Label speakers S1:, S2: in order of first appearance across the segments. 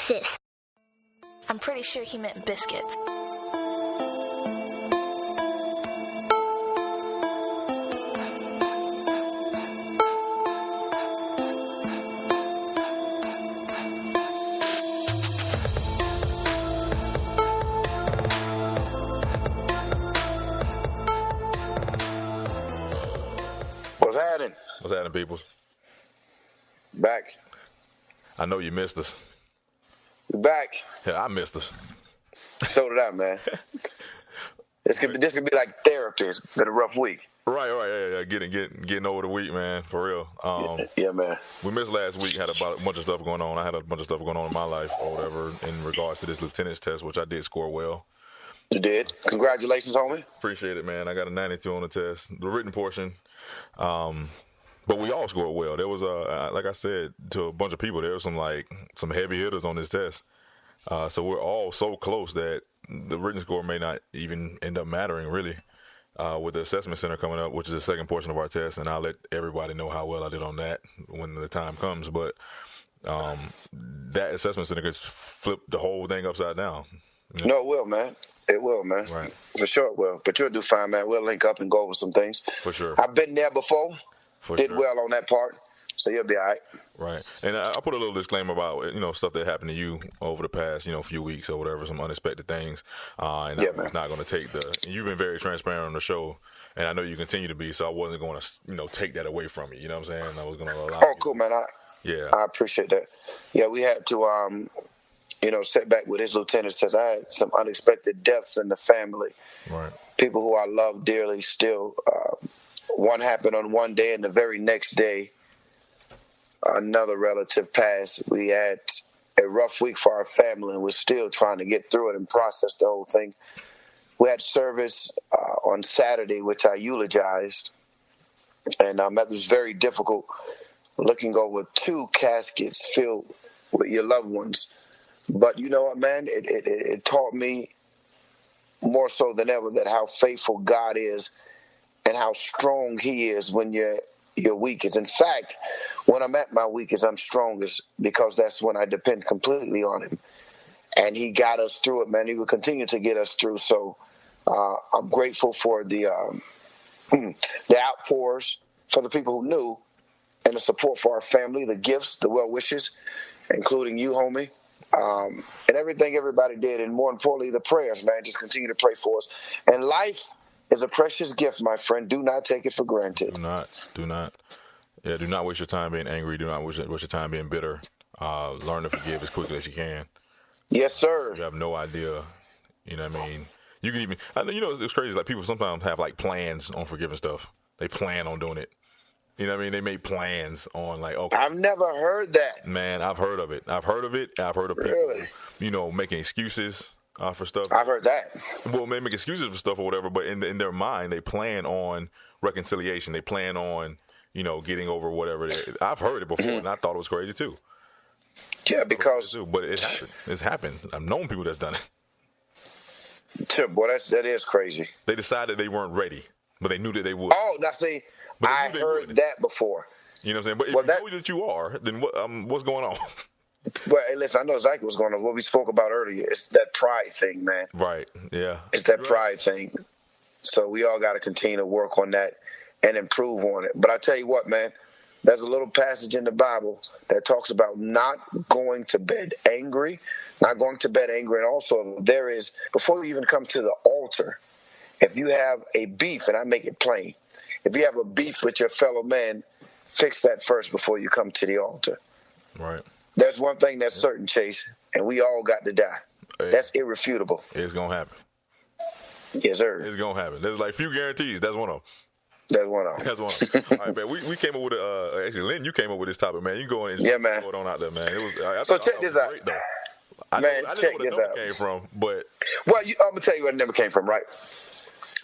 S1: sis. I'm pretty sure he meant biscuits.
S2: What's happening, people?
S3: Back.
S2: I know you missed us.
S3: We're back.
S2: Yeah, I missed us.
S3: So did I, man. This could be like therapy. It's been a rough week.
S2: Right. Yeah. Getting over the week, man. For real.
S3: Yeah, man.
S2: We missed last week. Had about a bunch of stuff going on. I had a bunch of stuff going on in my life or whatever in regards to this lieutenant's test, which I did score well.
S3: You did. Congratulations, homie.
S2: Appreciate it, man. I got a 92 on the test, the written portion. But we all scored well. There was like I said to a bunch of people, there was some heavy hitters on this test. So we're all so close that the written score may not even end up mattering, really, with the assessment center coming up, which is the second portion of our test. And I'll let everybody know how well I did on that when the time comes. But that assessment center could flip the whole thing upside down.
S3: You know? No, it will, man. It will, man.
S2: Right.
S3: For sure it will. But you'll do fine, man. We'll link up and go over some things.
S2: For sure.
S3: I've been there before. Did well on that part. So you'll be all right.
S2: Right. And I put a little disclaimer about, stuff that happened to you over the past, few weeks or whatever, some unexpected things. And
S3: yeah,
S2: I was not going to take and you've been very transparent on the show, and I know you continue to be, so I wasn't going to, take that away from you. You know what I'm saying? I was going to allow
S3: cool, man. I appreciate that. Yeah, we had to, set back with his lieutenant's test. I had some unexpected deaths in the family.
S2: Right.
S3: People who I love dearly still. One happened on one day, and the very next day, another relative passed. We had a rough week for our family, and we're still trying to get through it and process the whole thing. We had service on Saturday, which I eulogized, and that was very difficult, looking over 2 caskets filled with your loved ones. But you know what, man? It taught me more so than ever that how faithful God is and how strong He is when you're weakest. In fact, when I'm at my weakest, I'm strongest, because that's when I depend completely on Him. And He got us through it, man. He will continue to get us through. So I'm grateful for the outpours, for the people who knew, and the support for our family, the gifts, the well wishes, including you, homie. And everything everybody did, and more importantly, the prayers, man. Just continue to pray for us. And life is a precious gift, my friend. Do not take it for granted.
S2: Do not. Yeah, do not waste your time being angry. Do not waste your time being bitter. Learn to forgive as quickly as you can.
S3: Yes, sir.
S2: You have no idea. You know what I mean? You can even, it's crazy. Like, people sometimes have plans on forgiving stuff. They plan on doing it. You know what I mean? They make plans on okay.
S3: I've never heard that.
S2: Man, I've heard of it. I've heard of people,
S3: really?
S2: Making excuses for stuff.
S3: I've heard that.
S2: Well, they make excuses for stuff or whatever, but in their mind, they plan on reconciliation. They plan on, getting over whatever it is. I've heard it before, and I thought it was crazy, too.
S3: Yeah, because...
S2: But it happened. It's happened. I've known people that's done it.
S3: Boy, that is crazy.
S2: They decided they weren't ready, but they knew that they would.
S3: Oh, now see... I heard that before.
S2: You know what I'm saying? But if you know that you are, then what's going on?
S3: Well, hey, listen, I know exactly what's going on. What we spoke about earlier, it's that pride thing, man.
S2: Right, yeah.
S3: It's that pride thing. So we all got to continue to work on that and improve on it. But I tell you what, man, there's a little passage in the Bible that talks about not going to bed angry, and also there is, before you even come to the altar, if you have a beef, and I make it plain, if you have a beef with your fellow man, fix that first before you come to the altar.
S2: Right.
S3: There's one thing that's certain, Chase, and we all got to die. Hey, that's irrefutable.
S2: It's going to happen.
S3: Yes, sir.
S2: It's going to happen. There's few guarantees. That's one of them.
S3: That's one of them.
S2: All right, man. We came up with actually, Lynn, you came up with this topic, man. You go and
S3: man.
S2: Go on out there, man.
S3: So check this out.
S2: Great, though.
S3: I didn't know
S2: where the number came from, but...
S3: Well, I'm going to tell you where the number came from, right?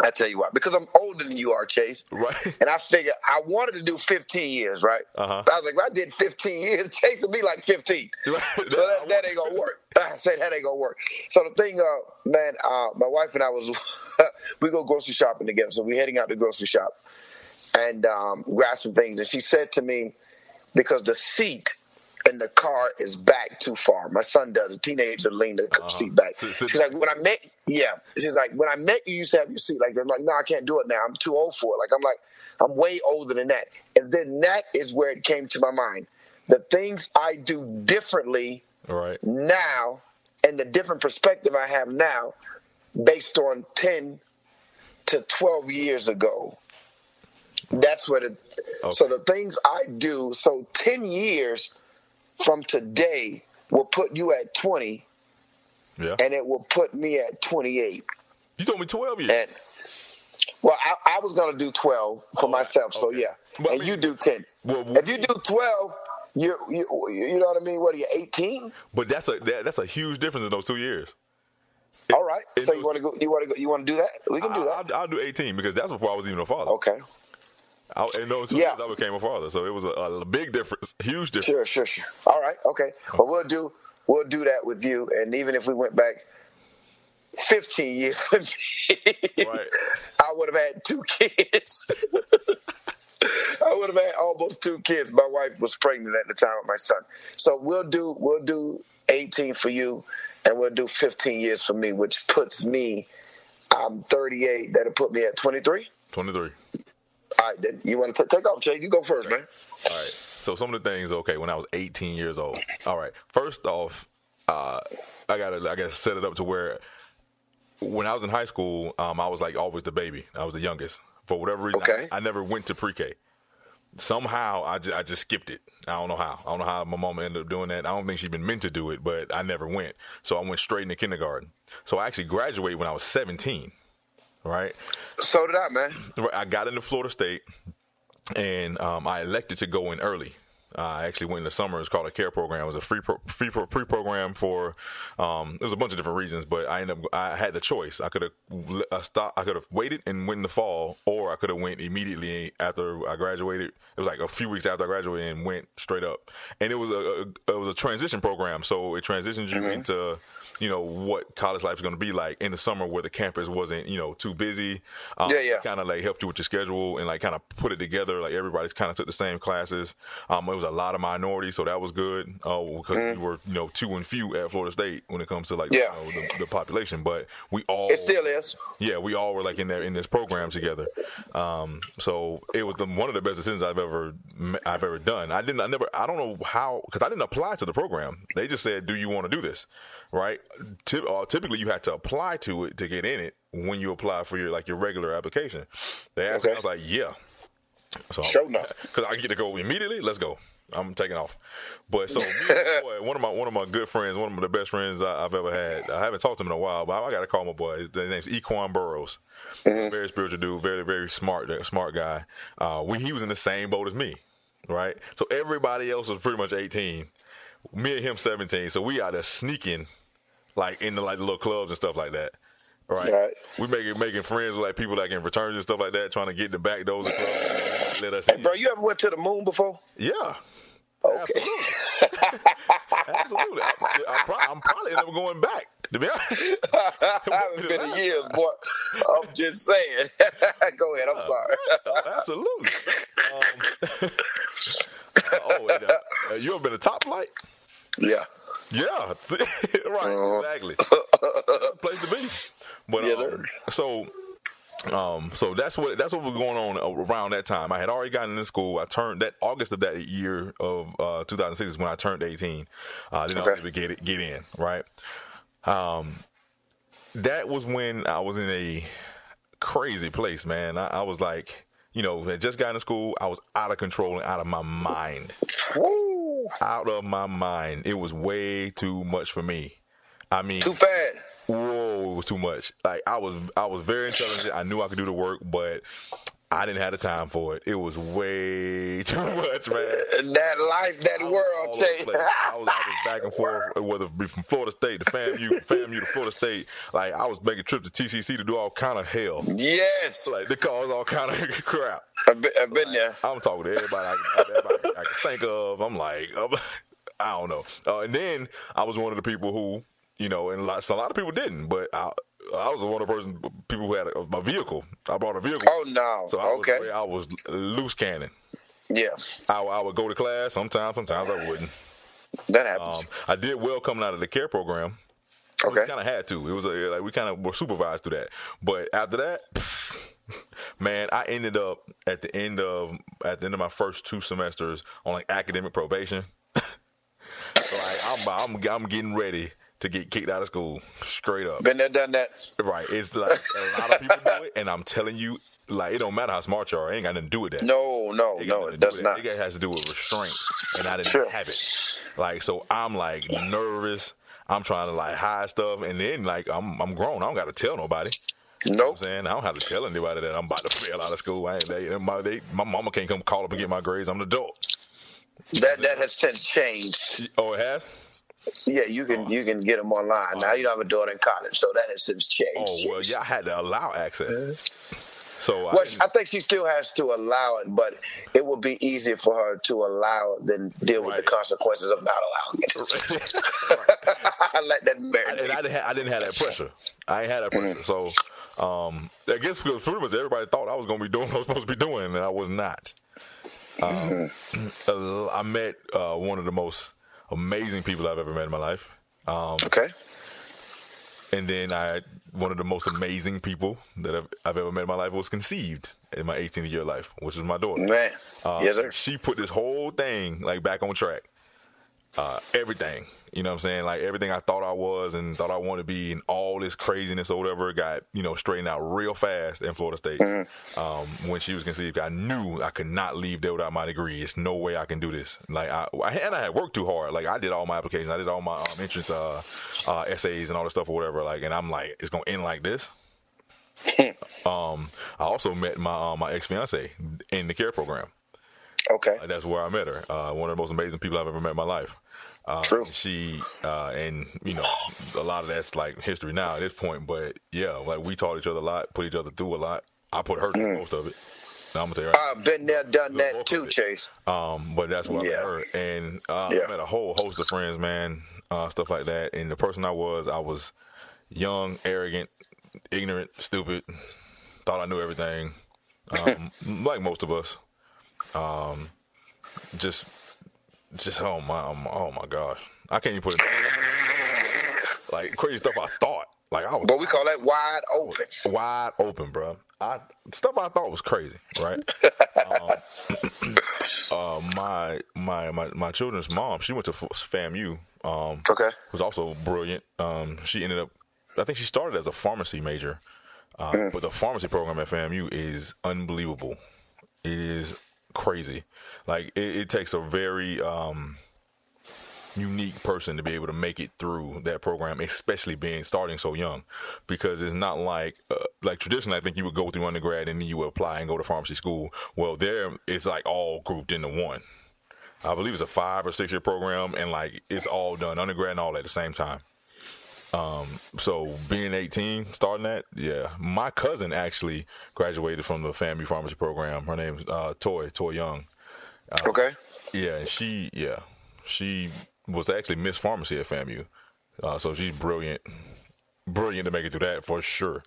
S3: I tell you why. Because I'm older than you are, Chase.
S2: Right.
S3: And I figured I wanted to do 15 years, right?
S2: Uh-huh.
S3: I was like, if I did 15 years, Chase would be like 15.
S2: Right.
S3: So that ain't going to work. I said that ain't going to work. So the thing, man, my wife and I we go grocery shopping together. So we're heading out to grocery shop and grab some things. And she said to me, because the seat and the car is back too far. My son does. A teenager lean the seat back. She's like, when I met you used to have your seat like that. I'm like, no, I can't do it now. I'm too old for it. I'm way older than that. And then that is where it came to my mind. The things I do differently now and the different perspective I have now based on 10 to 12 years ago. That's what it. Okay. So the things I do. So 10 years from today will put you at 20, and it will put me at 28.
S2: You told me 12 years.
S3: And, well, I was gonna do 12 for myself. So yeah, well, and you do 10. Well, if you do 12, you know what I mean. What are you, 18?
S2: But that's a huge difference in those 2 years.
S3: All right. So you want to go? You want to do that? We can do that.
S2: I'll do 18 because that's before I was even a father.
S3: Okay.
S2: In those 2 years, I became a father, so it was a big difference, huge difference.
S3: Sure. All right, okay. Well, we'll do that with you, and even if we went back 15 years with me, I would have had 2 kids. I would have had almost 2 kids. My wife was pregnant at the time with my son, so we'll do 18 for you, and we'll do 15 years for me, which puts me. I'm 38. That'll put me at 23.
S2: 23.
S3: All right, then you want to take off, Jay? You go first, man.
S2: All right. So some of the things, when I was 18 years old. All right. First off, I gotta set it up to where when I was in high school, I was like always the baby. I was the youngest. For whatever reason, I never went to pre-K. Somehow I just skipped it. I don't know how. I don't know how my mama ended up doing that. I don't think she'd been meant to do it, but I never went. So I went straight into kindergarten. So I actually graduated when I was 17. Right.
S3: So did I, man.
S2: I got into Florida State, and I elected to go in early. I actually went in the summer. It's called a CARE program. It was a free program for. There was a bunch of different reasons, but I had the choice. I could have stopped. I could have waited and went in the fall, or I could have went immediately after I graduated. It was like a few weeks after I graduated and went straight up. And it was a transition program, so it transitioned you into what college life is going to be like in the summer where the campus wasn't, too busy. Kind of like helped you with your schedule and like kind of put it together. Like everybody's kind of took the same classes. It was a lot of minorities, so that was good because we were, too and few at Florida State when it comes to like the population. But we all
S3: it still is.
S2: Yeah, we all were like in this program together. So it was one of the best decisions I've ever done. I don't know how, because I didn't apply to the program. They just said, "Do you want to do this?" Right. Typically, you had to apply to it to get in it when you apply for your regular application. They asked me, I was like, "Yeah." So
S3: sure enough,
S2: because I get to go immediately. Let's go. I'm taking off. But so one of my good friends, one of the best friends I've ever had. I haven't talked to him in a while, but I got to call my boy. His name's Equan Burrows. Very spiritual dude, very very smart guy. He was in the same boat as me, right? So everybody else was pretty much 18. Me and him 17. So we out there sneaking. Like in the little clubs and stuff like that, right? We making friends with people like in fraternities and stuff like that, trying to get in the back doors of clubs. Let us.
S3: Hey, bro, you ever went to the moon before?
S2: Yeah.
S3: Okay.
S2: Absolutely. I'm probably never going back. To be honest,
S3: I haven't been in years, boy. I'm just saying. Go ahead. I'm sorry.
S2: Absolutely. You ever been to Top Flight?
S3: Yeah.
S2: Yeah, right, exactly. Place to be. But
S3: yes, sir.
S2: So that's what was going on around that time. I had already gotten into school. I turned that August of that year of 2006 is when I turned 18. Then I was able to get in, right? That was when I was in a crazy place, man. I was like, had just gotten to school. I was out of control and out of my mind.
S3: Woo!
S2: Out of my mind. It was way too much for me. I mean,
S3: too fast.
S2: Whoa, it was too much. Like I was very intelligent. I knew I could do the work, but I didn't have the time for it. It was way too much, man.
S3: That life, that world, Jay.
S2: I was back and forth, whether it be from Florida State to FAMU to Florida State. Like I was making trips to TCC to do all kind of hell.
S3: Yes.
S2: Like they cause all kind of crap.
S3: I've been there.
S2: I'm talking to everybody I can think of. I'm like, I don't know. And then I was one of the people who, and a lot of people didn't, but I was one of the people who had a vehicle. I brought a vehicle.
S3: Oh no!
S2: So I was loose cannon.
S3: Yeah.
S2: I would go to class. Sometimes I wouldn't.
S3: That happens.
S2: I did well coming out of the care program.
S3: Okay.
S2: We kind of had to. It was like we kind of were supervised through that. But after that, man, I ended up at the end of my first 2 semesters on like academic probation. So like I'm getting ready to get kicked out of school, straight up.
S3: Been there, done that.
S2: Right. It's like a lot of people do it, and I'm telling you, like, it don't matter how smart you are. It ain't got nothing to do with that.
S3: No, it does not.
S2: It has to do with restraint, and I didn't
S3: Sure.
S2: have it. Like, so I'm like nervous. I'm trying to like hide stuff, and then like I'm grown. I don't got to tell nobody. You know what I'm saying? I don't have to tell anybody that I'm about to fail out of school. My mama can't come call up and get my grades. I'm an adult.
S3: That has since changed.
S2: Oh, it has?
S3: Yeah, you can get them online. Now you don't have a daughter in college, so that has since changed.
S2: Oh, well, yeah, I had to allow access. So
S3: I think she still has to allow it, but it would be easier for her to allow it than deal with the consequences of not allowing it. I let that marinate.
S2: And I didn't have that pressure. I ain't had that pressure. So I guess because pretty much everybody thought I was going to be doing what I was supposed to be doing, and I was not. I met one of the most amazing people I've ever met in my life.
S3: Okay.
S2: And then one of the most amazing people that I've ever met in my life was conceived in my 18th year of life, which is my daughter.
S3: Man, yes, sir.
S2: She put this whole thing like back on track. Everything, you know what I'm saying? Like everything I thought I was and thought I wanted to be, and all this craziness or whatever got, straightened out real fast in Florida State. When she was conceived, I knew I could not leave there without my degree. It's no way I can do this. Like I had worked too hard. Like I did all my applications, I did all my entrance essays and all this stuff or whatever. Like, and I'm like, it's gonna end like this. I also met my ex-fiance in the care program.
S3: Okay.
S2: That's where I met her. One of the most amazing people I've ever met in my life.
S3: True.
S2: She and a lot of that's like history now at this point. But yeah, like we taught each other a lot, put each other through a lot. I put her through most of it. Now, I'm gonna tell you,
S3: I've been there, done that too, Chase.
S2: But that's where I met her, and I met a whole host of friends, man, stuff like that. And the person I was young, arrogant, ignorant, stupid, thought I knew everything, like most of us. Just oh my gosh, I can't even put it like crazy stuff I thought. Like I was,
S3: but we call that wide open.
S2: Wide open, bro. Stuff I thought was crazy, right? My children's mom, she went to FAMU.
S3: Okay.
S2: Was also brilliant. She ended up, I think she started as a pharmacy major, but the pharmacy program at FAMU is unbelievable. It is crazy. Like it takes a very unique person to be able to make it through that program, especially starting so young, because it's not like traditionally I think you would go through undergrad and then you would apply and go to pharmacy school. Well, there it's like all grouped into one. I believe it's a 5 or 6 year program, and like it's all done undergrad and all at the same time. So being 18, starting that, yeah. My cousin actually graduated from the FAMU pharmacy program. Her name's Toy Young.
S3: Okay.
S2: Yeah, and she was actually Miss Pharmacy at FAMU. So she's brilliant to make it through that for sure.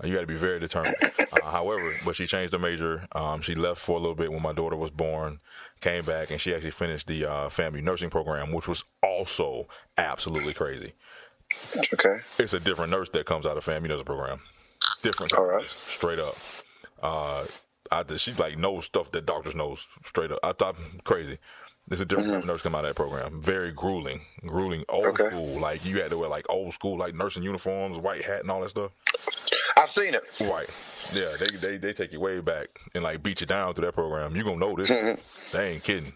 S2: You got to be very determined. However, but she changed her major. She left for a little bit when my daughter was born, came back, and she actually finished the FAMU nursing program, which was also absolutely crazy.
S3: Okay. It's
S2: a different nurse that comes out of FAMU nursing program. Different.
S3: All right.
S2: Straight up. She like knows stuff that doctors knows straight up. I thought crazy. There's a different type of nurse come out of that program. Very grueling, old school. Like you had to wear like old school, like nursing uniforms, white hat, and all that stuff.
S3: I've seen it.
S2: Right. Yeah, they take you way back and like beat you down through that program. You gonna know this. They ain't kidding.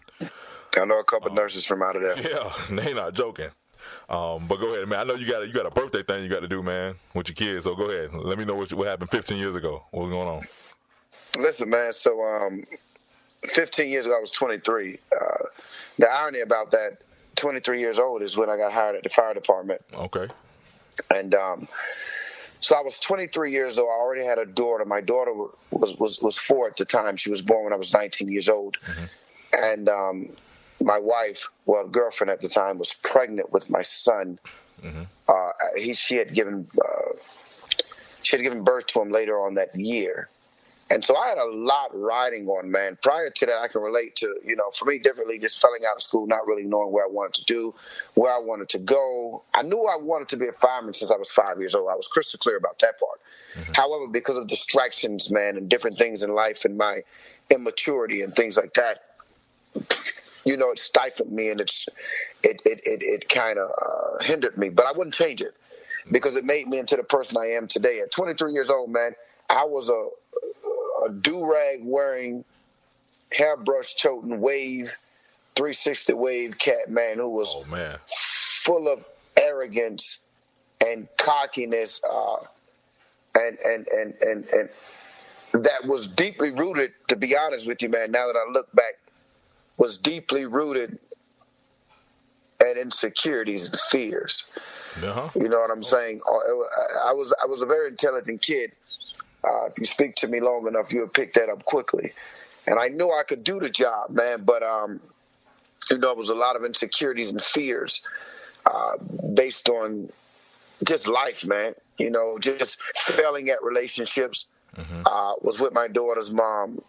S3: I know a couple nurses from out of there.
S2: Yeah, they not joking. But go ahead, man. I know you got a birthday thing you got to do, man, with your kids. So go ahead. Let me know what happened 15 years ago. What was going on?
S3: Listen, man. So 15 years ago, I was 23. The irony about that, 23 years old, is when I got hired at the fire department.
S2: Okay.
S3: And so I was 23 years old. I already had a daughter. My daughter was 4 at the time. She was born when I was 19 years old. And my wife, girlfriend at the time, was pregnant with my son. She had given birth to him later on that year. And so I had a lot riding on, man. Prior to that, I can relate to, for me differently, just failing out of school, not really knowing where I wanted to do, where I wanted to go. I knew I wanted to be a fireman since I was 5 years old. I was crystal clear about that part. Mm-hmm. However, because of distractions, man, and different things in life and my immaturity and things like that, it stifled me and it kind of hindered me. But I wouldn't change it because it made me into the person I am today. At 23 years old, man, I was a do-rag wearing, hairbrush toting, wave 360 wave cat, man, who was full of arrogance and cockiness, and that was deeply rooted, to be honest with you, man, now that I look back, was deeply rooted in insecurities and fears. Uh-huh. You know what I'm saying? I was a very intelligent kid. If you speak to me long enough, you'll pick that up quickly. And I knew I could do the job, man, but, it was a lot of insecurities and fears based on just life, man. Just failing at relationships. Mm-hmm. Was with my daughter's mom.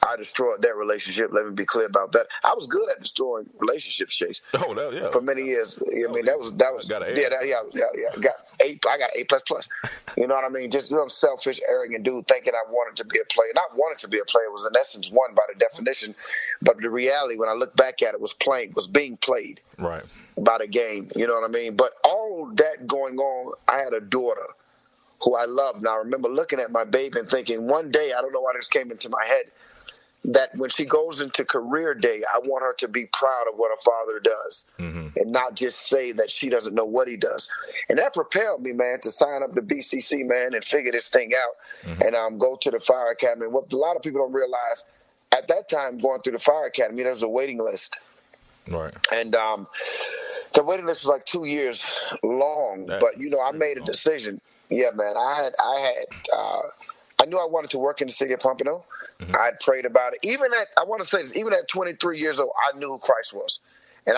S3: I destroyed that relationship. Let me be clear about that. I was good at destroying relationships, Chase.
S2: Oh, yeah.
S3: For many years. That was got an A. I got A++. You know what I mean? Just selfish, arrogant dude thinking I wanted to be a player. Not wanted to be a player, was in essence one by the definition. But the reality, when I look back at it, was being played.
S2: Right.
S3: By the game. You know what I mean? But all that going on, I had a daughter who I loved. Now I remember looking at my baby and thinking, one day, I don't know why this came into my head, that when she goes into career day, I want her to be proud of what her father does, mm-hmm. and not just say that she doesn't know what he does. And that propelled me, man, to sign up to BCC, man, and figure this thing out, mm-hmm. and go to the fire academy. What a lot of people don't realize, at that time, going through the fire academy, there was a waiting list. Right. And the waiting list was like 2 years long, but I made a decision. Yeah, man, I knew I wanted to work in the city of Pompano. Mm-hmm. I had prayed about it. Even at 23 years old, I knew who Christ was. And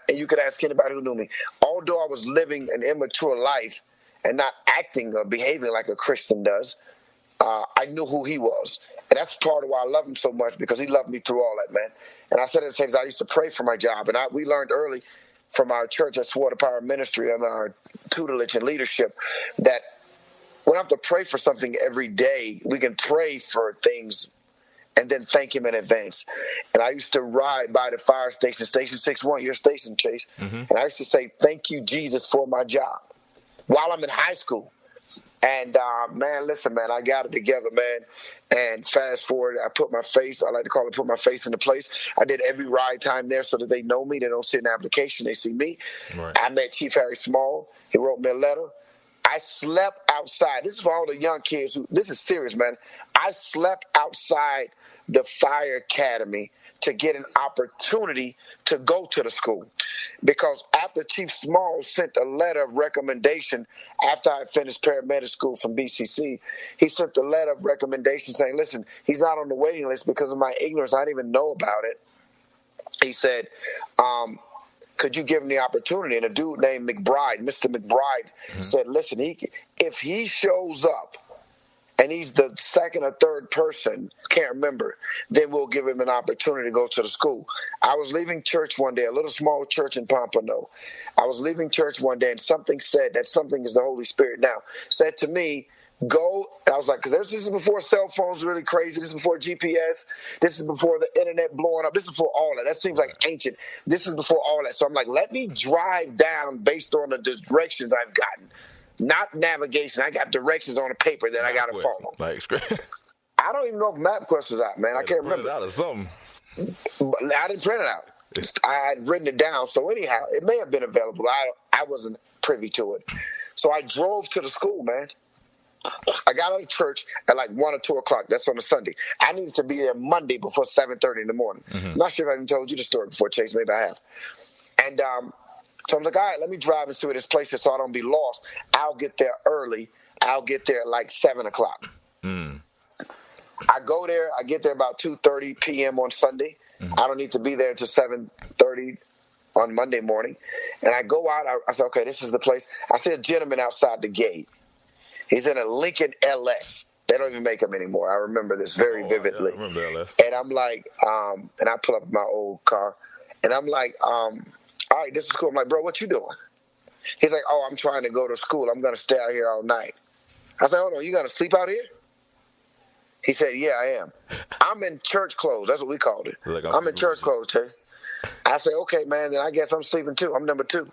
S3: and you could ask anybody who knew me. Although I was living an immature life and not acting or behaving like a Christian does, I knew who he was. And that's part of why I love him so much, because he loved me through all that, man. And I said at the same time, I used to pray for my job. And we learned early from our church at Swore the Power Ministry under our tutelage and leadership that we don't have to pray for something every day. We can pray for things and then thank him in advance. And I used to ride by the fire station, Station 61, your station, Chase. Mm-hmm. And I used to say, thank you, Jesus, for my job while I'm in high school. And, man, listen, man, I got it together, man. And fast forward, I put my face in the place. I did every ride time there so that they know me. They don't see an application. They see me. Right. I met Chief Harry Small. He wrote me a letter. I slept outside. This is for all the young kids. This is serious, man. I slept outside the fire academy to get an opportunity to go to the school. Because after Chief Small sent a letter of recommendation after I finished paramedic school from BCC, he sent a letter of recommendation saying, listen, he's not on the waiting list because of my ignorance. I didn't even know about it. He said, could you give him the opportunity? And a dude named McBride, Mr. McBride, mm-hmm. said, listen, if he shows up and he's the second or third person, can't remember, then we'll give him an opportunity to go to the school. I was leaving church one day, a little small church in Pompano. I was leaving church one day, and something said, that something is the Holy Spirit now, said to me, go. And I was like, because this is before cell phones were really crazy. This is before GPS. This is before the internet blowing up. This is before all that. That seems like ancient. This is before all that. So I'm like, let me drive down based on the directions I've gotten. Not navigation. I got directions on a paper that I got to follow. I don't even know if MapQuest was out, man. I can't remember.
S2: Print it out or something.
S3: I didn't print it out. I had written it down. So anyhow, it may have been available. I wasn't privy to it. So I drove to the school, man. I got out of church at like 1 or 2 o'clock. That's on a Sunday. I needed to be there Monday before 7:30 in the morning. Mm-hmm. I'm not sure if I even told you the story before, Chase. Maybe I have. And so I'm like, all right, let me drive and see where this place is so I don't be lost. I'll get there early. I'll get there at like 7 o'clock. Mm. I go there. I get there about 2:30 p.m. on Sunday. Mm-hmm. I don't need to be there until 7:30 on Monday morning. And I go out. I said, okay, this is the place. I see a gentleman outside the gate. He's in a Lincoln LS. They don't even make them anymore. I remember this very vividly.
S2: Yeah, I remember the LS.
S3: And I'm like, and I pull up my old car, and I'm like, all right, this is cool. I'm like, bro, what you doing? He's like, oh, I'm trying to go to school. I'm going to stay out here all night. I said, hold on, you going to sleep out here? He said, yeah, I am. I'm in church clothes. That's what we called it. Like, I'm in church clothes, Terry. I said, okay, man, then I guess I'm sleeping too. I'm number 2.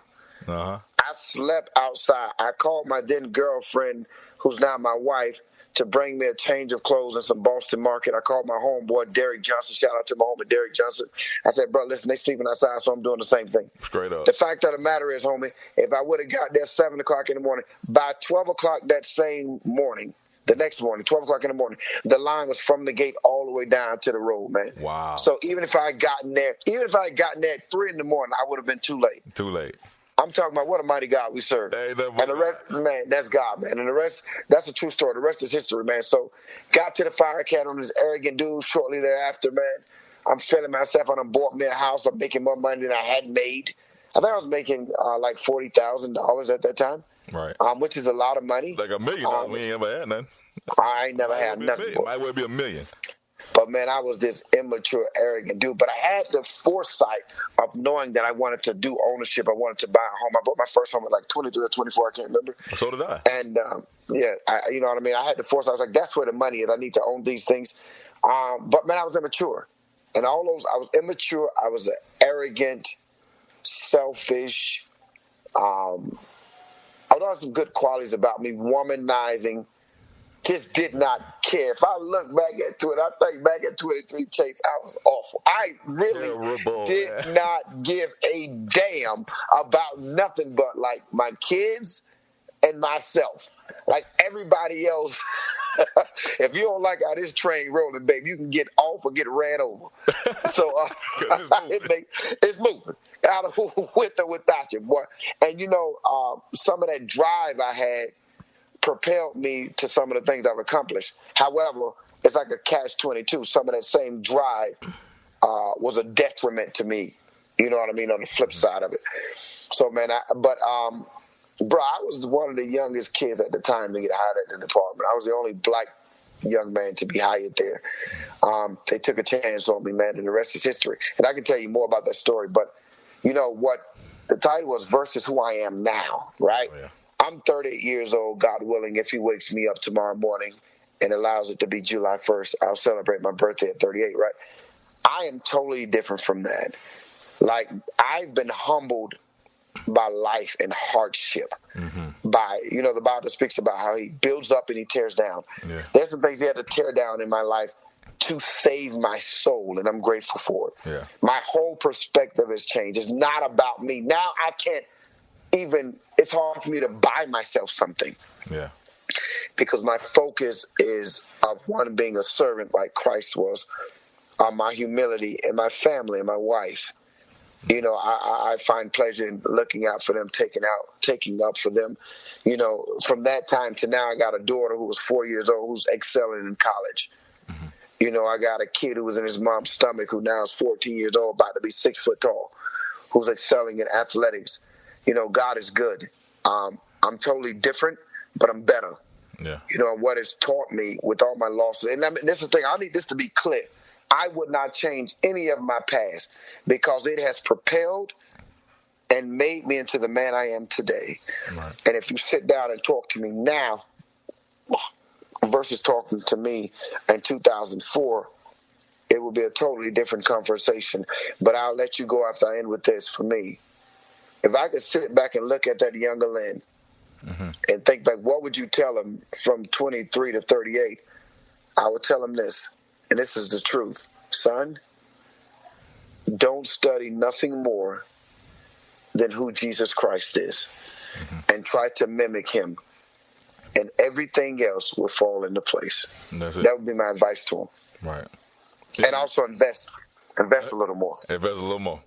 S2: Uh-huh.
S3: I slept outside. I called my then girlfriend, who's now my wife, to bring me a change of clothes and some Boston Market. I called my homeboy, Derek Johnson. Shout out to my homie, Derek Johnson. I said, bro, listen, they sleeping outside, so I'm doing the same thing.
S2: Straight up.
S3: The fact of the matter is, homie, if I would have got there 7 o'clock in the morning, by 12 o'clock that same morning, the next morning, 12 o'clock in the morning, the line was from the gate all the way down to the road, man.
S2: Wow.
S3: So even if I had gotten there at 3 in the morning, I would have been too late.
S2: Too late.
S3: I'm talking about what a mighty God we serve. And the rest, man, that's God, man. And the rest, that's a true story. The rest is history, man. So got to the fire academy, this arrogant dude shortly thereafter, man. I'm feeling myself. I done bought me a house. I'm making more money than I had made. I think I was making like $40,000 at that time.
S2: Right.
S3: Which is a lot of money.
S2: Like $1 million. We ain't ever had nothing.
S3: I ain't never had nothing.
S2: Might well be $1 million.
S3: But, man, I was this immature, arrogant dude. But I had the foresight of knowing that I wanted to do ownership. I wanted to buy a home. I bought my first home at like 23 or 24. I can't remember.
S2: So did I.
S3: And, yeah, you know what I mean? I had the foresight. I was like, that's where the money is. I need to own these things. But, man, I was immature. And I was immature. I was arrogant, selfish. I would have some good qualities about me, womanizing. Just did not care. If I look back at it, I think back at 23 Chase, I was awful. I really did not give a damn about nothing but like my kids and myself. Like everybody else, if you don't like how this train rolling, baby, you can get off or get ran over. So it's moving. Out of with or without you, boy. And you know, some of that drive I had propelled me to some of the things I've accomplished. However, it's like a catch-22. Some of that same drive was a detriment to me. You know what I mean? On the flip side of it. So, man, bro, I was one of the youngest kids at the time to get hired at the department. I was the only black young man to be hired there. They took a chance on me, man, and the rest is history. And I can tell you more about that story. But you know what the title was versus who I am now, right? Oh, yeah. I'm 38 years old, God willing, if he wakes me up tomorrow morning and allows it to be July 1st, I'll celebrate my birthday at 38, right? I am totally different from that. Like, I've been humbled by life and hardship. Mm-hmm. By, you know, the Bible speaks about how he builds up and he tears down. Yeah. There's some things he had to tear down in my life to save my soul, and I'm grateful for it. Yeah. My whole perspective has changed. It's not about me. Now I can't even, it's hard for me to buy myself something. Yeah. Because my focus is of one, being a servant like Christ was, my humility, and my family and my wife. You know, I find pleasure in looking out for them, taking up for them. You know, from that time to now, I got a daughter who was 4 years old who's excelling in college. Mm-hmm. You know, I got a kid who was in his mom's stomach who now is 14 years old, about to be 6 foot tall, who's excelling in athletics. You know, God is good. I'm totally different, but I'm better. Yeah. You know, what it's taught me with all my losses. And I mean, this is the thing. I need this to be clear. I would not change any of my past because it has propelled and made me into the man I am today. Right. And if you sit down and talk to me now versus talking to me in 2004, it will be a totally different conversation. But I'll let you go after I end with this. For me, if I could sit back and look at that younger Lynn and think back, what would you tell him from 23 to 38? I would tell him this, and this is the truth. Son, don't study nothing more than who Jesus Christ is and try to mimic him, and everything else will fall into place. That would be my advice to him. Right. And also invest a little more.
S2: Invest a little more.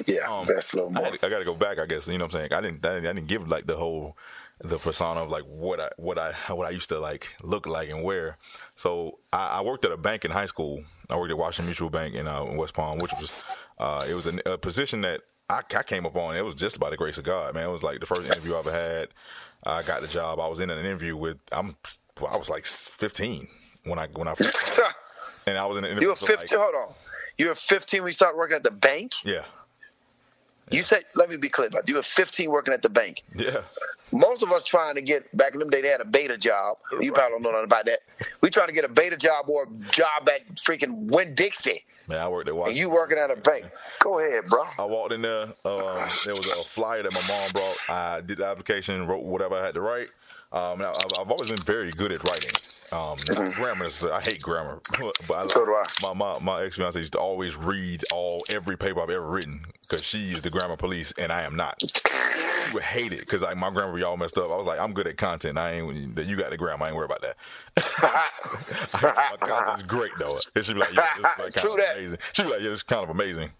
S3: Yeah, invest a little more.
S2: I got to go back, I guess. You know what I'm saying? I didn't give like the persona of like what I used to like look like and wear. So I worked at a bank in high school. I worked at Washington Mutual Bank in West Palm, which was it was a position that I came up on it. It was just by the grace of God, man. It was like the first interview I ever had. I got the job. I was in an interview with. I was like 15 when I first and I was in an interview.
S3: You were 15. Hold on. You were 15 when you started working at the bank.
S2: Yeah.
S3: You said, let me be clear about it. You were 15 working at the bank.
S2: Yeah.
S3: Most of us trying to get, back in them days, they had a beta job. You probably don't know nothing about that. We trying to get a beta job or a job at freaking Winn-Dixie.
S2: Man, I worked at Washington.
S3: And you working at a bank. Go ahead, bro.
S2: I walked in there. There was a flyer that my mom brought. I did the application, wrote whatever I had to write. Now, I've always been very good at writing. Grammar, I hate grammar. But
S3: So do I.
S2: My ex-fiance used to always read every paper I've ever written because she used the grammar police and I am not. She would hate it because like my grammar be all messed up. I was like, I'm good at content. You got the grammar. I ain't worried about that. My content's great though. And she'd be like, yeah, this is like kind of amazing. She'd be like, yeah, this is kind of amazing,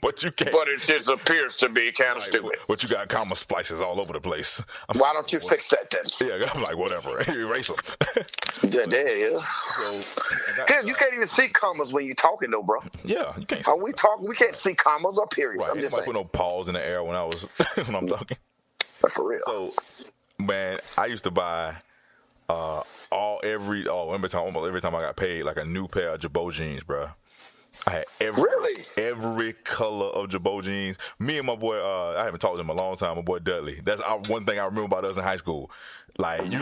S2: but you can't.
S3: But it just appears to be kind of stupid.
S2: But you got comma splices all over the place.
S3: Why don't you fix that then?
S2: Yeah, I'm like, whatever. Erase them.
S3: Yeah. You can't even see commas when you're talking, though, bro.
S2: Yeah, you can't.
S3: We talking, we can't see commas or periods.
S2: Right.
S3: I'm just saying.
S2: Put no pause in the air when when I'm talking.
S3: For real.
S2: So, man, I used to buy almost every time I got paid like a new pair of Jabot jeans, bro. I had every color of Jabot jeans. Me and my boy, I haven't talked to him in a long time. My boy Dudley. That's one thing I remember about us in high school. Like, you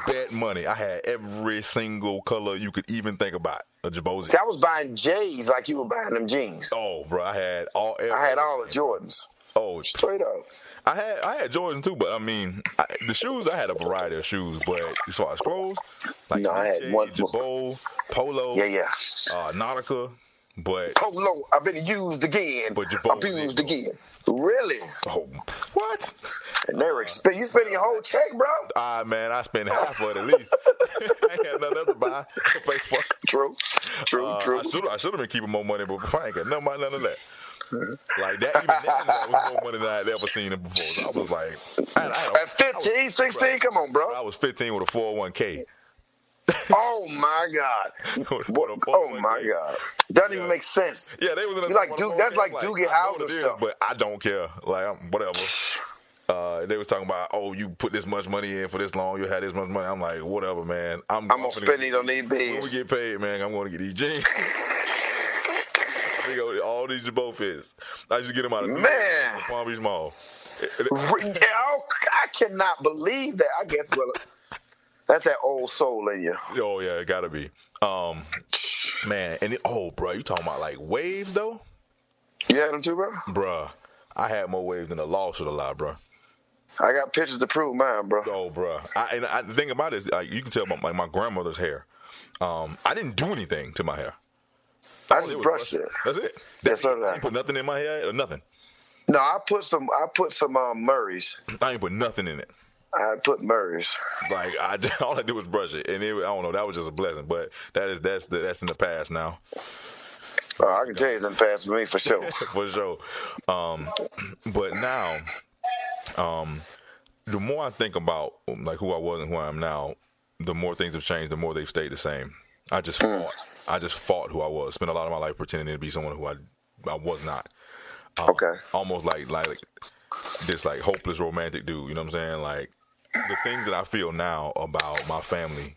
S2: bet money. I had every single color you could even think about a Jabot jeans.
S3: See, I was buying J's like you were buying them jeans.
S2: Oh, bro, I had all the
S3: Jordans.
S2: Oh,
S3: straight up.
S2: I had Jordans too, but I mean, the shoes. I had a variety of shoes, but as far as clothes, like
S3: I had one
S2: Jabot, Polo, Nautica, but
S3: Polo. I've been used again.
S2: But Jabot
S3: abused again. Really?
S2: Oh, what?
S3: And they're expensive. You spending your whole check, bro?
S2: Man, I spent half of it at least. I ain't had nothing else to buy.
S3: True.
S2: I should have been keeping more money, but I ain't got none of that. Like that, even that was more money than I had ever seen before. So I was like,
S3: at 15, 16, come on, bro.
S2: I was 15 with a 401k.
S3: Oh my God! Oh my God! Doesn't even make sense.
S2: Yeah, they was in
S3: that's like Doogie Howser stuff.
S2: But I don't care. Like whatever. They was talking about, you put this much money in for this long, you had this much money. I'm like, whatever, man. I'm gonna spend it on these beans. When we get paid, man, I'm gonna get these jeans. All these Jabot fits. I used to get them out of Palm Beach Mall.
S3: I cannot believe that. I guess, that's that old soul in you.
S2: Oh yeah, it gotta be. Man, and bro, you talking about like waves though?
S3: You had them too, bro?
S2: Bruh, I had more waves than the law should allow, bro.
S3: I got pictures to prove mine, bro.
S2: Oh, bro. The thing about it is, like, you can tell by my grandmother's hair. I didn't do anything to my hair.
S3: I just brushed it.
S2: That's it. I didn't put nothing in my hair or nothing.
S3: No, I put some Murray's.
S2: I ain't put nothing in it.
S3: I put Murray's.
S2: Like all I did was brush it, and I don't know. That was just a blessing, but that's in the past now.
S3: I can tell you it's in the past for me for sure.
S2: For sure. But now, the more I think about like who I was and who I am now, the more things have changed. The more they've stayed the same. I just fought who I was. Spent a lot of my life pretending to be someone who I was not.
S3: Okay.
S2: Almost like this like hopeless romantic dude. You know what I'm saying? Like the things that I feel now about my family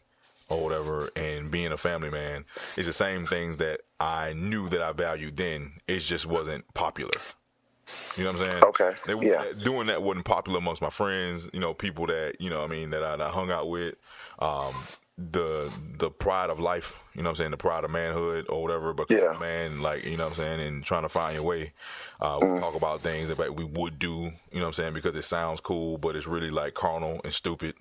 S2: or whatever and being a family man is the same things that I knew that I valued then. It just wasn't popular. You know what I'm saying?
S3: Okay.
S2: Doing that wasn't popular amongst my friends, people that, that I hung out with. The pride of life, you know what I'm saying, the pride of manhood or whatever, but man, like, you know what I'm saying, and trying to find your way. We talk about things that we would do, you know what I'm saying, because it sounds cool, but it's really like carnal and stupid.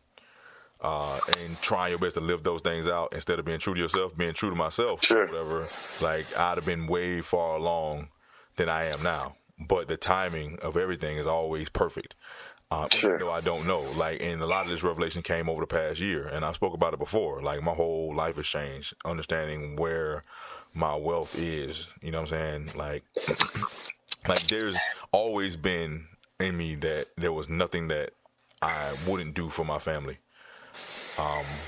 S2: And trying your best to live those things out instead of being true to yourself, being true to myself, or whatever. Like, I'd have been way far along than I am now. But the timing of everything is always perfect. Even though I don't know. Like, and a lot of this revelation came over the past year, and I spoke about it before. Like, my whole life has changed, understanding where my wealth is. You know what I'm saying? Like, there's always been in me that there was nothing that I wouldn't do for my family.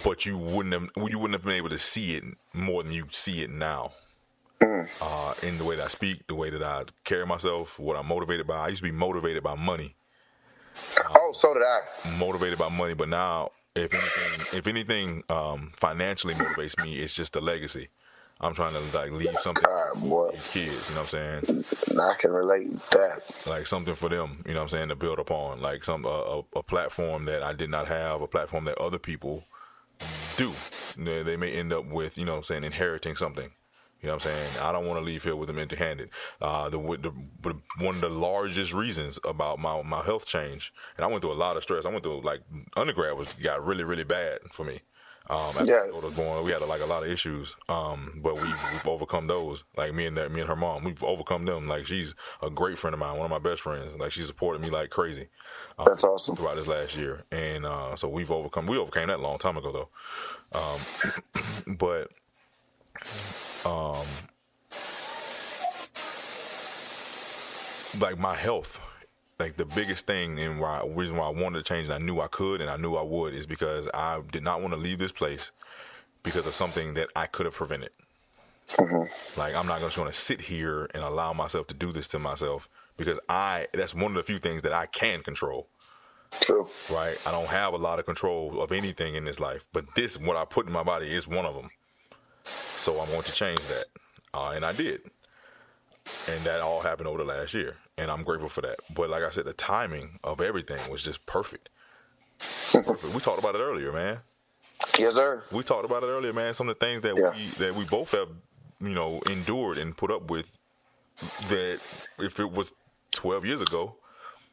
S2: But you wouldn't have been able to see it more than you see it now. in the way that I speak, the way that I carry myself, what I'm motivated by. I used to be motivated by money.
S3: Oh, so did I.
S2: Motivated by money, but now, if anything, financially motivates me, it's just the legacy. I'm trying to like leave something
S3: Boy,
S2: for these kids. You know what I'm saying?
S3: I can relate with that.
S2: Like something for them. You know what I'm saying? To build upon, like a platform that I did not have, a platform that other people do. They may end up with, you know what I'm saying, inheriting something. You know what I'm saying? I don't want to leave here with them empty-handed. One of the largest reasons about my health change, and I went through a lot of stress. I went through, like, undergrad got really, really bad for me. After I was born, we had like a lot of issues, but we've overcome those. Like me and her mom, we've overcome them. Like, she's a great friend of mine, one of my best friends. Like, she supported me like crazy.
S3: That's awesome.
S2: Throughout this last year, and so we overcame that a long time ago though. But like my health, like the biggest thing and reason why I wanted to change, and I knew I could and I knew I would, is because I did not want to leave this place because of something that I could have prevented. Like, I'm not just going to sit here and allow myself to do this to myself, because that's one of the few things that I can control.
S3: True.
S2: Right? I don't have a lot of control of anything in this life, but what I put in my body is one of them. So I'm going to change that. And I did. And that all happened over the last year. And I'm grateful for that. But like I said, the timing of everything was just perfect. We talked about it earlier, man.
S3: Yes, sir.
S2: We talked about it earlier, man. Some of the things that we both have, endured and put up with, that if it was 12 years ago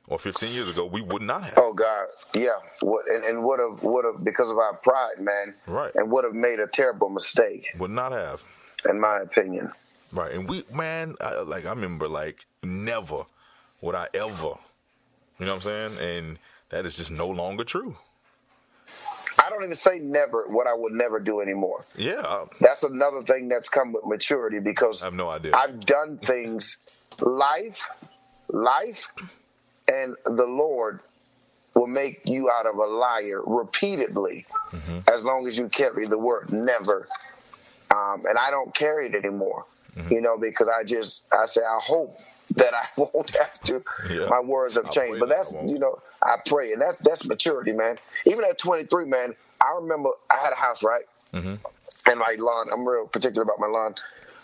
S2: or 15 years ago, we would not have.
S3: Oh God, yeah. And would have because of our pride, man.
S2: Right.
S3: And would have made a terrible mistake.
S2: Would not have.
S3: In my opinion.
S2: Right. And I remember, like, never would I ever, you know what I'm saying? And that is just no longer true.
S3: I don't even say never, what I would never do anymore.
S2: Yeah.
S3: That's another thing that's come with maturity, because
S2: I have no idea.
S3: I've done things, life, and the Lord will make you out of a liar repeatedly, as long as you carry the word never. And I don't carry it anymore, because I say, I hope that I won't have to. Yeah. My words have changed. But that's, I pray. And that's maturity, man. Even at 23, man, I remember I had a house, right? And my lawn, I'm real particular about my lawn.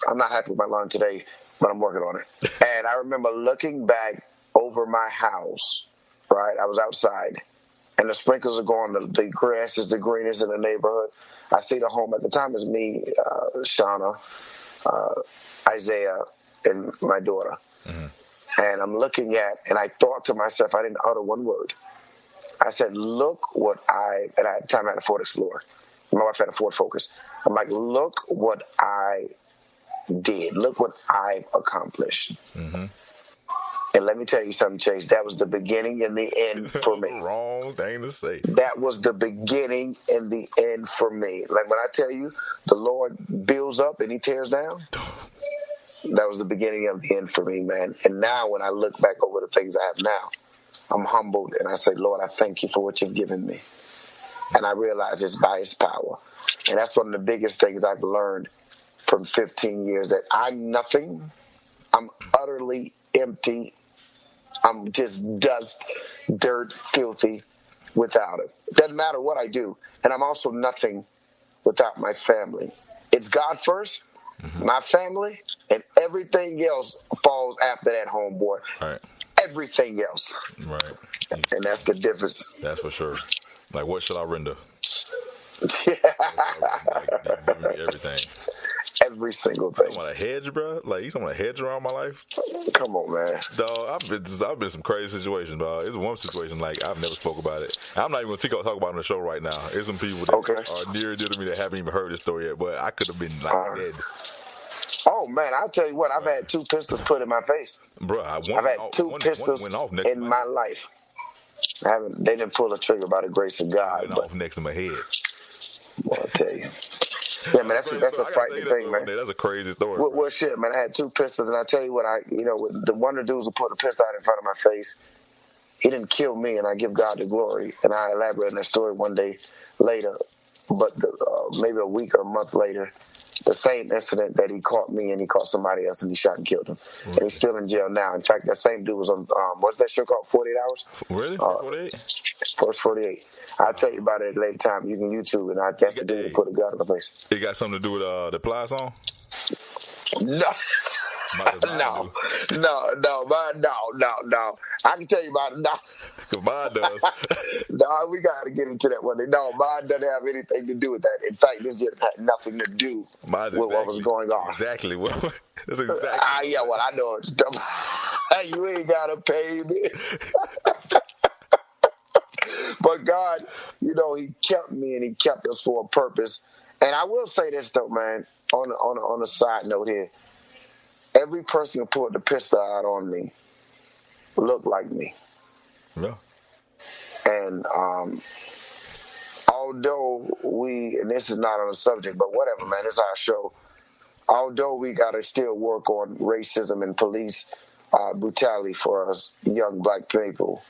S3: I'm not happy with my lawn today, but I'm working on it. And I remember looking back over my house, right? I was outside, and the sprinklers are going, the grass is the greenest in the neighborhood. I see the home at the time is me, Shauna, Isaiah, and my daughter. And I'm looking and I thought to myself, I didn't utter one word. I said, look what and at the time I had a Ford Explorer. My wife had a Ford Focus. I'm like, look what I did. Look what I've accomplished. And let me tell you something, Chase. That was the beginning and the end for me.
S2: Wrong thing to say.
S3: That was the beginning and the end for me. Like when I tell you, the Lord builds up and he tears down. That was the beginning of the end for me, man. And now when I look back over the things I have now, I'm humbled and I say, Lord, I thank you for what you've given me. And I realize it's by his power. And that's one of the biggest things I've learned from 15 years, that I'm nothing. I'm utterly empty. I'm just dust, dirt, filthy without it. Doesn't matter what I do. And I'm also nothing without my family. It's God first, my family, and everything else falls after that, homeboy.
S2: Right.
S3: Everything else.
S2: Right.
S3: And that's the difference.
S2: That's for sure. Like, what should I render?
S3: Yeah.
S2: Like, you've given me everything.
S3: Every single thing.
S2: You want a hedge, bro? Like, you want a hedge around my life?
S3: Come on, man.
S2: Dog, I've been in some crazy situations, dog. It's one situation, like, I've never spoke about it. I'm not even going to talk about it on the show right now. There's some people that are near and dear to me that haven't even heard this story yet, but I could have been, like, dead.
S3: Oh, man, I'll tell you what. I've had 2 pistols put in my face.
S2: Bro,
S3: I've had 2 pistols in my life. They didn't pull the trigger by the grace of God.
S2: Went off next to my head.
S3: Well, I'll tell you. Yeah, man, that's a frightening thing, man.
S2: That's a crazy story.
S3: Well, shit, man, I had 2 pistols, and I tell you what, the one of the dudes who put a pistol out in front of my face, he didn't kill me, and I give God the glory. And I elaborate on that story one day later, but maybe a week or a month later, the same incident that he caught me and he caught somebody else and he shot and killed him. And he's still in jail now. In fact, that same dude was on, what's that show called, 48 Hours?
S2: Really? 48?
S3: First 48. I'll tell you about it at a later time. You can YouTube it. That's the dude that put a gun in the face.
S2: It got something to do with the Ply song?
S3: No. No. I can tell you about it. No.
S2: Because mine does.
S3: No, we got to get into that one. No, mine doesn't have anything to do with that. In fact, this just had nothing to do with what was going on.
S2: Exactly. That's exactly.
S3: Yeah, well, I know. Hey, you ain't got to pay me. But God, he kept me and he kept us for a purpose. And I will say this, though, man, on a side note here. Every person who pulled the pistol out on me looked like me.
S2: Yeah.
S3: And although and this is not on the subject, but whatever, man, it's our show. Although we got to still work on racism and police brutality for us young black people,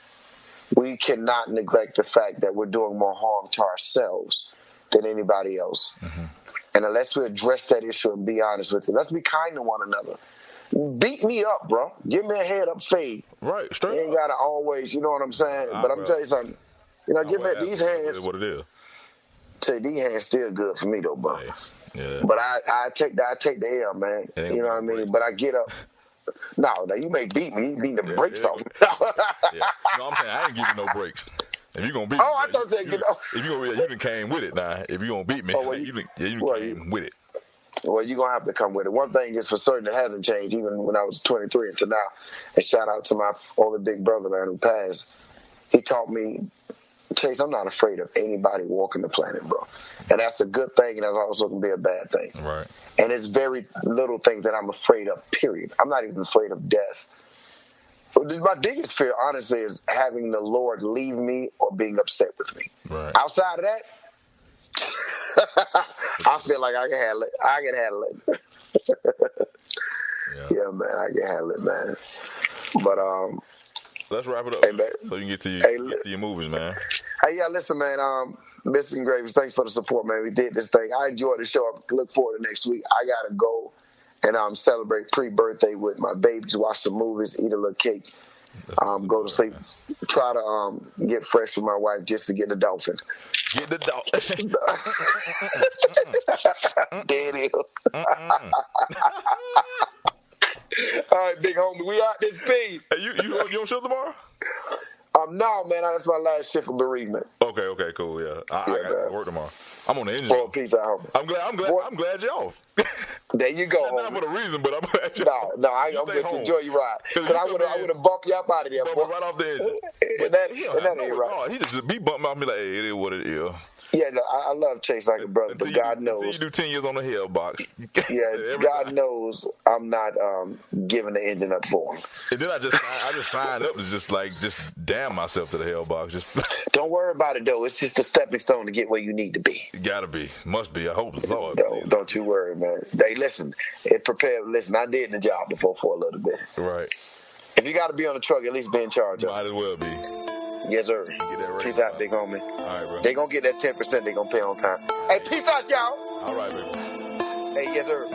S3: we cannot neglect the fact that we're doing more harm to ourselves than anybody else. Mm-hmm. And unless we address that issue and be honest with it, let's be kind to one another. Beat me up, bro. Give me a head up fade.
S2: Right, straight.
S3: You ain't got to always, you know what I'm saying? But I'm going to tell you something. Give me these hands.
S2: What it is.
S3: Tell you, these hands still good for me, though, bro.
S2: Yeah.
S3: But I take the L, man. You know what I mean? But I get up. No, you may beat me. You beat the brakes off.
S2: Yeah. No, I'm saying I ain't giving no breaks. If you gonna beat me,
S3: I thought
S2: you done came with it now. If you gonna beat me, you came with it.
S3: Well, you're gonna have to come with it. One thing is for certain, it hasn't changed even when I was 23 until now. And shout out to my older big brother, man, who passed. He taught me, Chase, I'm not afraid of anybody walking the planet, bro. And that's a good thing, and that's also can be a bad thing.
S2: Right.
S3: And it's very little things that I'm afraid of, period. I'm not even afraid of death. My biggest fear, honestly, is having the Lord leave me or being upset with me.
S2: Right.
S3: Outside of that, I feel like I can handle it. Yeah, man, I can handle it, man. But
S2: let's wrap it up,
S3: hey, man,
S2: so you can get to your movies, man.
S3: Hey, yeah, listen, man. Biscuits and Gravies, thanks for the support, man. We did this thing. I enjoyed the show. I look forward to next week. I gotta go and celebrate pre-birthday with my babies, watch some movies, eat a little cake, go to sleep, try to get fresh with my wife just to get the dolphin.
S2: Get the dolphin.
S3: There it is. All right, big homie, we out this piece.
S2: Hey, you on show tomorrow?
S3: No, man, that's my last shift of bereavement.
S2: Okay, cool, yeah. I got to work tomorrow. I'm on the engine.
S3: Well, peace out, homie.
S2: I'm glad you're off.
S3: There you go, homie.
S2: Not for the reason, but I'm glad you're off.
S3: No, I'm going to enjoy your ride. Because I would have bumped you up out of there, boy.
S2: Right off the engine.
S3: But that ain't right.
S2: He just be bumping off me like, hey, it is what it is.
S3: Yeah, no, I love Chase like a brother, but God knows.
S2: You do 10 years on the hell box.
S3: Yeah, God knows I'm not giving the engine up for him.
S2: And then I just signed up to just damn myself to the hell box. Just
S3: don't worry about it though. It's just a stepping stone to get where you need to be.
S2: Gotta be, must be. I hope, Lord.
S3: No, don't you worry, man. Hey, listen, Listen, I did the job before for a little bit.
S2: Right.
S3: If you got to be on the truck, at least be in charge of it.
S2: Might as well be.
S3: Yes, sir. Peace out, big homie.
S2: All right, bro.
S3: They gonna get that 10%. They gonna pay on time. Hey, peace out, y'all.
S2: All right, baby.
S3: Hey, yes, sir.